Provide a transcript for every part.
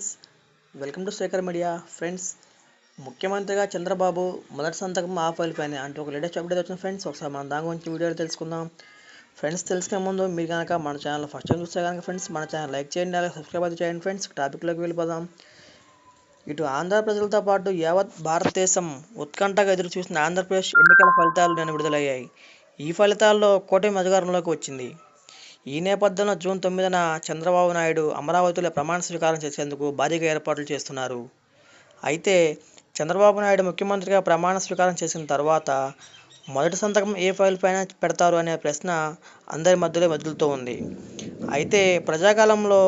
Friends, welcome to Shekhar media. Friends, ముఖ్యమంత్రిగా చంద్రబాబు మొదటి సంతకం ఆ ఫైల్ పైన అంటే ఒక లేటెస్ట్ అప్డేట్ వచ్చింది ఫ్రెండ్స్. ఒకసారి మనం దాని గురించి వీడియోలో తెలుసుకుందాం. ఫ్రెండ్స్, తెలుసుకునే ముందు మీరు కనుక మన ఛానల్ ఫస్ట్ టైం చూస్తే కనుక ఫ్రెండ్స్ మన ఛానల్ లైక్ చేయండి, అలాగే సబ్స్క్రైబ్ అయితే చేయండి. ఫ్రెండ్స్, టాపిక్లోకి వెళ్ళిపోదాం. ఇటు ఆంధ్ర ప్రజలతో పాటు యావత్ భారతదేశం ఉత్కంఠగా ఎదురు చూసిన ఆంధ్రప్రదేశ్ ఎన్నికల ఫలితాలు నిన్న విడుదలయ్యాయి. ఈ ఫలితాల్లో కూటమి అధికారంలోకి వచ్చింది. ఈ నేపథ్యంలో జూన్ 9న చంద్రబాబు నాయుడు అమరావతిలో ప్రమాణ స్వీకారం చేసేందుకు భారీగా ఏర్పాట్లు చేస్తున్నారు. అయితే చంద్రబాబు నాయుడు ముఖ్యమంత్రిగా ప్రమాణ స్వీకారం చేసిన తర్వాత మొదటి సంతకం ఏ ఫైల్ పైన పెడతారు అనే ప్రశ్న అందరి మధ్యలో మెదులుతూ ఉంది. అయితే ప్రజాకాలంలో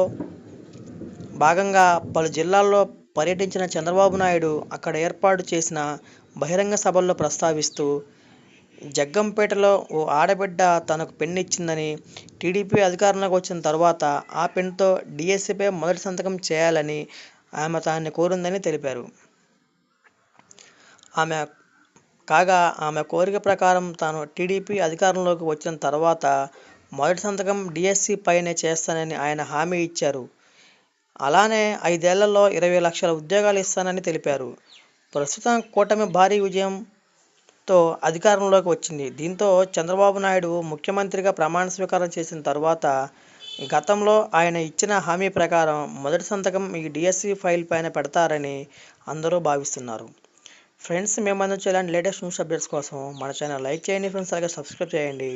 భాగంగా పలు జిల్లాల్లో పర్యటించిన చంద్రబాబు నాయుడు అక్కడ ఏర్పాటు చేసిన బహిరంగ సభల్లో ప్రస్తావిస్తూ జగ్గంపేటలో ఓ ఆడబిడ్డ తనకు పెన్నిచ్చిందని, టీడీపీ అధికారంలోకి వచ్చిన తర్వాత ఆ పెన్తో డిఎస్సిపై మొదటి సంతకం చేయాలని ఆమె తాన్ని కోరిందని తెలిపారు. ఆమె కోరిక ప్రకారం తాను టీడీపీ అధికారంలోకి వచ్చిన తర్వాత మొదటి సంతకం డిఎస్సి పైనే చేస్తానని ఆయన హామీ ఇచ్చారు. అలానే 5 ఏళ్లలో 20 లక్షల ఉద్యోగాలు ఇస్తానని తెలిపారు. ప్రస్తుతం కూటమి భారీ విజయంతో అధికారంలోకి వచ్చింది. దీంతో చంద్రబాబు నాయుడు ముఖ్యమంత్రిగా ప్రమాణ స్వీకారం చేసిన తర్వాత గతంలో ఆయన ఇచ్చిన హామీ ప్రకారం మొదటి సంతకం ఈ డిఎస్సి ఫైల్ పైన పెడతారని అందరూ భావిస్తున్నారు. ఫ్రెండ్స్, మేము అందించే ఇలాంటి లేటెస్ట్ న్యూస్ అప్డేట్స్ కోసం మన ఛానల్ లైక్ చేయండి ఫ్రెండ్స్, అలాగే సబ్స్క్రైబ్ చేయండి.